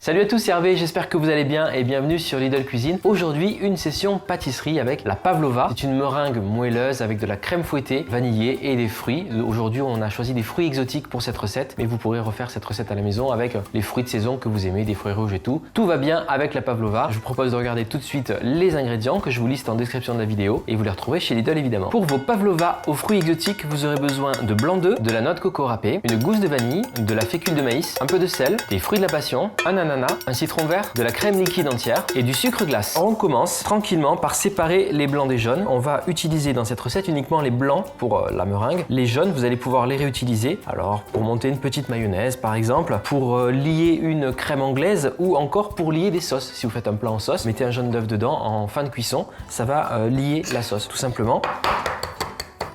Salut à tous, c'est Hervé, j'espère que vous allez bien et bienvenue sur Lidl Cuisine. Aujourd'hui, une session pâtisserie avec la pavlova. C'est une meringue moelleuse avec de la crème fouettée, vanillée et des fruits. Aujourd'hui, on a choisi des fruits exotiques pour cette recette, mais vous pourrez refaire cette recette à la maison avec les fruits de saison que vous aimez, des fruits rouges et tout. Tout va bien avec la pavlova. Je vous propose de regarder tout de suite les ingrédients que je vous liste en description de la vidéo et vous les retrouvez chez Lidl évidemment. Pour vos pavlova aux fruits exotiques, vous aurez besoin de blanc d'œuf, de la noix de coco râpée, une gousse de vanille, de la fécule de maïs, un peu de sel, des fruits de la passion, un ananas, un citron vert, de la crème liquide entière et du sucre glace. On commence tranquillement par séparer les blancs des jaunes. On va utiliser dans cette recette uniquement les blancs pour la meringue. Les jaunes, vous allez pouvoir les réutiliser. Alors pour monter une petite mayonnaise par exemple, pour lier une crème anglaise ou encore pour lier des sauces. Si vous faites un plat en sauce, mettez un jaune d'œuf dedans en fin de cuisson, ça va lier la sauce tout simplement.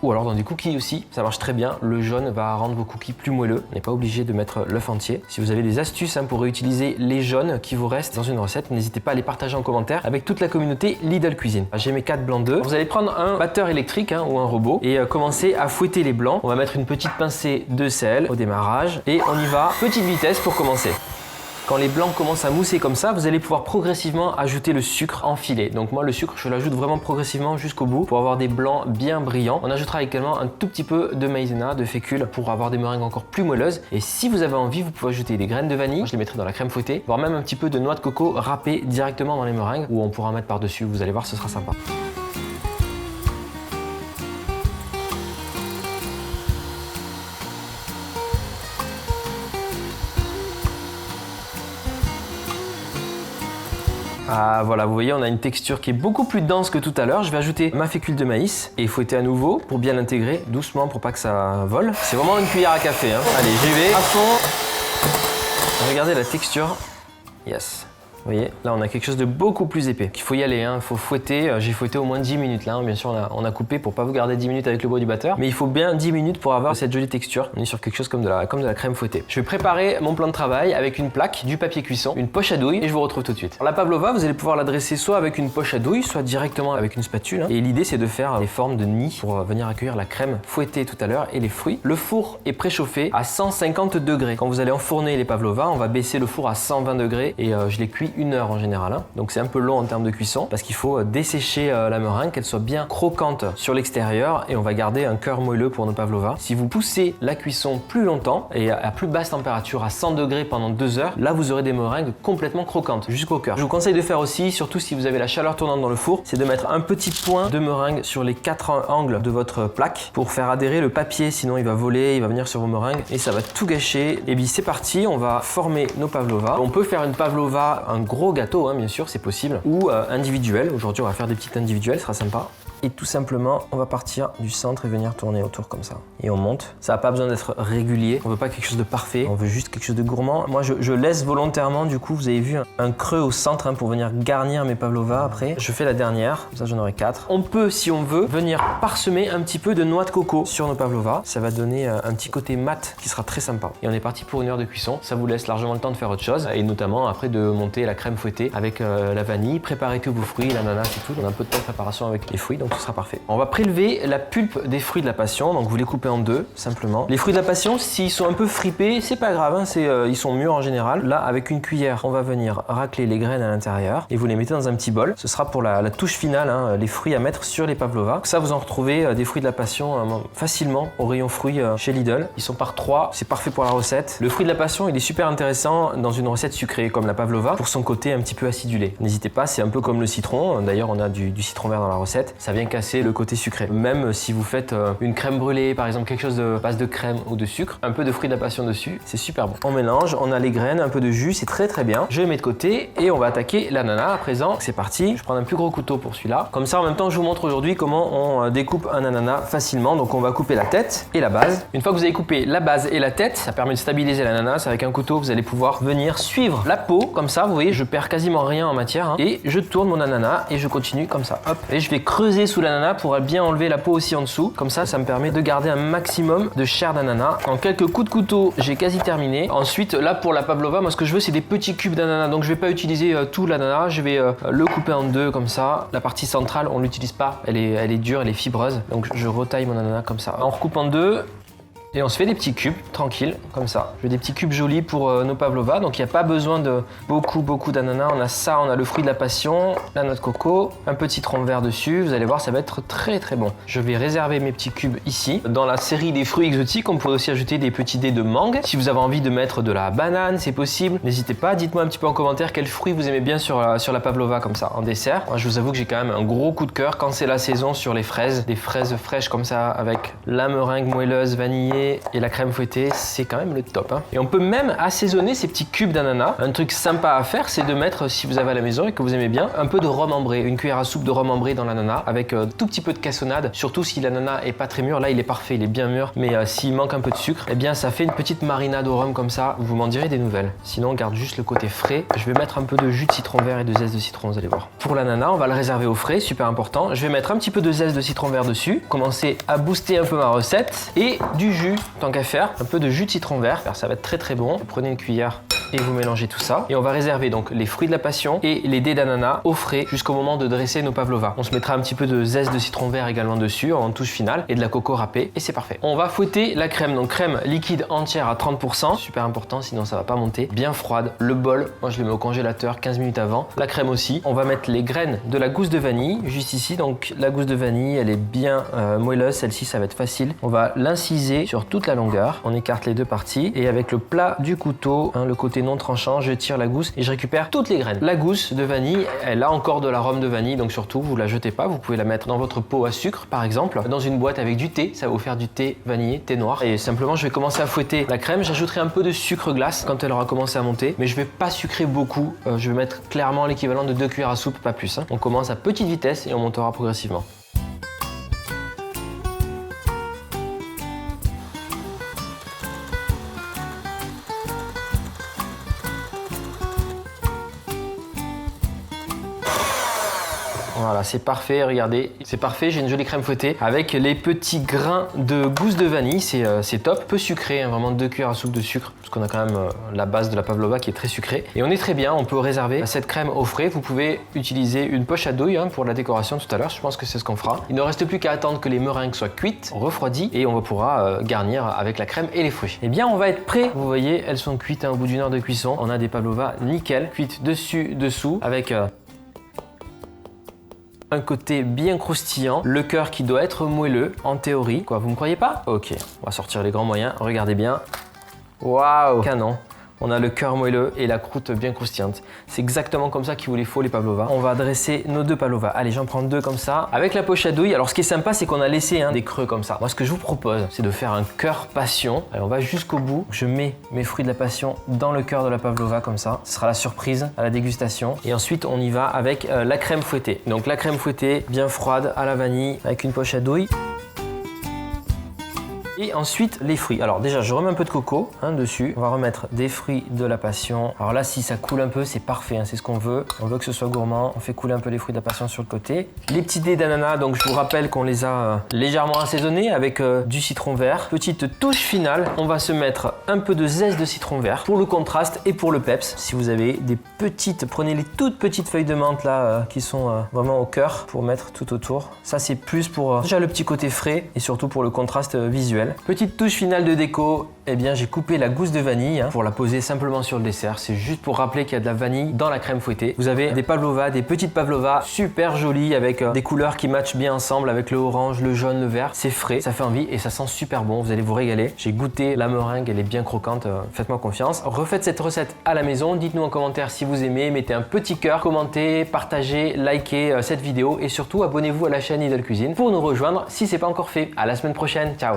Ou alors dans des cookies aussi, ça marche très bien. Le jaune va rendre vos cookies plus moelleux. On n'est pas obligé de mettre l'œuf entier. Si vous avez des astuces pour réutiliser les jaunes qui vous restent dans une recette, n'hésitez pas à les partager en commentaire avec toute la communauté Lidl Cuisine. J'ai mes 4 blancs d'œufs. Vous allez prendre un batteur électrique ou un robot et commencer à fouetter les blancs. On va mettre une petite pincée de sel au démarrage et on y va, petite vitesse pour commencer. Quand les blancs commencent à mousser comme ça, vous allez pouvoir progressivement ajouter le sucre en filet. Donc moi le sucre, je l'ajoute vraiment progressivement jusqu'au bout pour avoir des blancs bien brillants. On ajoutera également un tout petit peu de maïzena, de fécule pour avoir des meringues encore plus moelleuses. Et si vous avez envie, vous pouvez ajouter des graines de vanille. Moi, je les mettrai dans la crème fouettée, voire même un petit peu de noix de coco râpée directement dans les meringues ou on pourra en mettre par-dessus. Vous allez voir, ce sera sympa. Ah voilà, vous voyez, on a une texture qui est beaucoup plus dense que tout à l'heure. Je vais ajouter ma fécule de maïs et fouetter à nouveau pour bien l'intégrer doucement pour pas que ça vole. C'est vraiment une cuillère à café. Allez, j'y vais à fond. Regardez la texture. Yes. Vous voyez, là on a quelque chose de beaucoup plus épais. Il faut y aller, il faut fouetter. J'ai fouetté au moins 10 minutes là. Bien sûr, on a coupé pour pas vous garder 10 minutes avec le bois du batteur. Mais il faut bien 10 minutes pour avoir cette jolie texture. On est sur quelque chose comme de la crème fouettée. Je vais préparer mon plan de travail avec une plaque, du papier cuisson, une poche à douille et je vous retrouve tout de suite. Alors, la pavlova, vous allez pouvoir la dresser soit avec une poche à douille, soit directement avec une spatule. Et l'idée c'est de faire des formes de nid pour venir accueillir la crème fouettée tout à l'heure et les fruits. Le four est préchauffé à 150 degrés. Quand vous allez enfourner les pavlova, on va baisser le four à 120 degrés et je les cuis 1 heure en général. Donc c'est un peu long en termes de cuisson parce qu'il faut dessécher la meringue, qu'elle soit bien croquante sur l'extérieur et on va garder un cœur moelleux pour nos pavlova. Si vous poussez la cuisson plus longtemps et à plus basse température, à 100 degrés pendant 2 heures, là vous aurez des meringues complètement croquantes jusqu'au cœur. Je vous conseille de faire aussi, surtout si vous avez la chaleur tournante dans le four, c'est de mettre un petit point de meringue sur les 4 angles de votre plaque pour faire adhérer le papier, sinon il va voler, il va venir sur vos meringues et ça va tout gâcher. Et bien c'est parti, on va former nos pavlova. On peut faire une pavlova, un gros gâteau, bien sûr, c'est possible, ou individuel. Aujourd'hui, on va faire des petites individuelles, ce sera sympa. Et tout simplement, on va partir du centre et venir tourner autour comme ça. Et on monte. Ça n'a pas besoin d'être régulier. On veut pas quelque chose de parfait. On veut juste quelque chose de gourmand. Moi, je laisse volontairement, du coup, vous avez vu, un creux au centre pour venir garnir mes pavlova après. Je fais la dernière. Comme ça, j'en aurai 4. On peut, si on veut, venir parsemer un petit peu de noix de coco sur nos pavlova. Ça va donner un petit côté mat qui sera très sympa. Et on est parti pour 1 heure de cuisson. Ça vous laisse largement le temps de faire autre chose. Et notamment, après, de monter la crème fouettée avec la vanille. Préparez tous vos fruits, l'ananas et tout. On a un peu de temps de préparation avec les fruits, donc ce sera parfait. On va prélever la pulpe des fruits de la passion, donc vous les coupez en 2 simplement. Les fruits de la passion, s'ils sont un peu fripés, c'est pas grave, ils sont mûrs en général. Là, avec une cuillère, on va venir racler les graines à l'intérieur et vous les mettez dans un petit bol. Ce sera pour la touche finale, les fruits à mettre sur les pavlova. Donc ça, vous en retrouvez des fruits de la passion facilement au rayon fruits chez Lidl. Ils sont par 3, c'est parfait pour la recette. Le fruit de la passion, il est super intéressant dans une recette sucrée comme la pavlova pour son côté un petit peu acidulé. N'hésitez pas, c'est un peu comme le citron. D'ailleurs, on a du citron vert dans la recette. Ça vient casser le côté sucré. Même si vous faites une crème brûlée, par exemple, quelque chose de base de crème ou de sucre, un peu de fruits de la passion dessus, c'est super bon. On mélange, on a les graines, un peu de jus, c'est très très bien. Je les mets de côté et on va attaquer l'ananas à présent. C'est parti, je prends un plus gros couteau pour celui-là. Comme ça, en même temps, je vous montre aujourd'hui comment on découpe un ananas facilement. Donc on va couper la tête et la base. Une fois que vous avez coupé la base et la tête, ça permet de stabiliser l'ananas. Avec un couteau, vous allez pouvoir venir suivre la peau, comme ça, vous voyez, je perds quasiment rien en matière. Et je tourne mon ananas et je continue comme ça. Hop. Et je vais creuser sous l'ananas pour bien enlever la peau aussi en dessous. Comme ça, ça me permet de garder un maximum de chair d'ananas. En quelques coups de couteau, j'ai quasi terminé. Ensuite, là pour la pavlova, moi ce que je veux, c'est des petits cubes d'ananas. Donc je vais pas utiliser tout l'ananas, je vais le couper en 2 comme ça. La partie centrale, on l'utilise pas, elle est dure, elle est fibreuse. Donc je retaille mon ananas comme ça. On recoupe en 2. Et on se fait des petits cubes, tranquille, comme ça. Je fais des petits cubes jolis pour nos pavlovas. Donc il n'y a pas besoin de beaucoup d'ananas. On a ça, on a le fruit de la passion, la noix de coco, un peu de citron vert dessus. Vous allez voir, ça va être très bon. Je vais réserver mes petits cubes ici. Dans la série des fruits exotiques, on pourrait aussi ajouter des petits dés de mangue. Si vous avez envie de mettre de la banane, c'est possible. N'hésitez pas, dites-moi un petit peu en commentaire quels fruits vous aimez bien sur la pavlova comme ça, en dessert. Moi, je vous avoue que j'ai quand même un gros coup de cœur quand c'est la saison sur les fraises. Des fraises fraîches comme ça avec la meringue moelleuse vanillée et la crème fouettée, c'est quand même le top. Et on peut même assaisonner ces petits cubes d'ananas. Un truc sympa à faire, c'est de mettre, si vous avez à la maison et que vous aimez bien, un peu de rhum ambré, une cuillère à soupe de rhum ambré dans l'ananas avec tout petit peu de cassonade. Surtout si l'ananas est pas très mûr, là il est parfait, il est bien mûr, mais s'il manque un peu de sucre, eh bien ça fait une petite marinade au rhum comme ça. Vous m'en direz des nouvelles. Sinon on garde juste le côté frais. Je vais mettre un peu de jus de citron vert et de zeste de citron, vous allez voir. Pour l'ananas, on va le réserver au frais, super important. Je vais mettre un petit peu de zeste de citron vert dessus, commencer à booster un peu ma recette et du jus, tant qu'à faire, un peu de jus de citron vert. Ça va être très bon. Vous prenez une cuillère et vous mélangez tout ça. Et on va réserver donc les fruits de la passion et les dés d'ananas au frais jusqu'au moment de dresser nos pavlovas. On se mettra un petit peu de zeste de citron vert également dessus en touche finale et de la coco râpée et c'est parfait. On va fouetter la crème, donc crème liquide entière à 30%, super important sinon ça va pas monter, bien froide. Le bol, moi je le mets au congélateur 15 minutes avant. La crème aussi. On va mettre les graines de la gousse de vanille juste ici, donc la gousse de vanille elle est bien moelleuse, celle-ci ça va être facile. On va l'inciser sur toute la longueur, on écarte les deux parties et avec le plat du couteau, le côté non tranchant, je tire la gousse et je récupère toutes les graines. La gousse de vanille, elle a encore de l'arôme de vanille, donc surtout vous la jetez pas, vous pouvez la mettre dans votre pot à sucre par exemple, dans une boîte avec du thé, ça va vous faire du thé vanillé, thé noir. Et simplement je vais commencer à fouetter la crème, j'ajouterai un peu de sucre glace quand elle aura commencé à monter, mais je vais pas sucrer beaucoup, je vais mettre clairement l'équivalent de 2 cuillères à soupe, pas plus. On commence à petite vitesse et on montera progressivement. Voilà, c'est parfait, regardez, c'est parfait, j'ai une jolie crème fouettée avec les petits grains de gousse de vanille, c'est top, peu sucré, vraiment 2 cuillères à soupe de sucre, parce qu'on a quand même la base de la pavlova qui est très sucrée. Et on est très bien, on peut réserver cette crème au frais, vous pouvez utiliser une poche à douille pour la décoration tout à l'heure, je pense que c'est ce qu'on fera. Il ne reste plus qu'à attendre que les meringues soient cuites, refroidies, et on pourra garnir avec la crème et les fruits. Eh bien, on va être prêt, vous voyez, elles sont cuites au bout d'une heure de cuisson, on a des pavlovas nickel, cuites dessus, dessous, avec un côté bien croustillant, le cœur qui doit être moelleux, en théorie. Quoi, vous me croyez pas? Ok, on va sortir les grands moyens, regardez bien. Waouh, canon. On a le cœur moelleux et la croûte bien croustillante. C'est exactement comme ça qu'il vous les faut les pavlovas. On va dresser nos deux pavlovas. Allez, j'en prends 2 comme ça. Avec la poche à douille, alors ce qui est sympa, c'est qu'on a laissé des creux comme ça. Moi, ce que je vous propose, c'est de faire un cœur passion. Allez, on va jusqu'au bout. Je mets mes fruits de la passion dans le cœur de la pavlova comme ça. Ce sera la surprise à la dégustation. Et ensuite, on y va avec la crème fouettée. Donc la crème fouettée, bien froide, à la vanille, avec une poche à douille. Et ensuite, les fruits. Alors déjà, je remets un peu de coco dessus. On va remettre des fruits de la passion. Alors là, si ça coule un peu, c'est parfait, c'est ce qu'on veut. On veut que ce soit gourmand. On fait couler un peu les fruits de la passion sur le côté. Les petits dés d'ananas, donc je vous rappelle qu'on les a légèrement assaisonnés avec du citron vert. Petite touche finale, on va se mettre un peu de zeste de citron vert pour le contraste et pour le peps. Si vous avez des petites, prenez les toutes petites feuilles de menthe là qui sont vraiment au cœur pour mettre tout autour. Ça, c'est plus pour déjà le petit côté frais et surtout pour le contraste visuel. Petite touche finale de déco, eh bien j'ai coupé la gousse de vanille pour la poser simplement sur le dessert. C'est juste pour rappeler qu'il y a de la vanille dans la crème fouettée. Vous avez des pavlovas, des petites pavlovas super jolies avec des couleurs qui matchent bien ensemble avec le orange, le jaune, le vert. C'est frais, ça fait envie et ça sent super bon. Vous allez vous régaler. J'ai goûté la meringue, elle est bien croquante. Faites-moi confiance. Refaites cette recette à la maison. Dites-nous en commentaire si vous aimez. Mettez un petit cœur, commentez, partagez, likez cette vidéo et surtout abonnez-vous à la chaîne Idle Cuisine pour nous rejoindre si c'est pas encore fait. À la semaine prochaine. Ciao.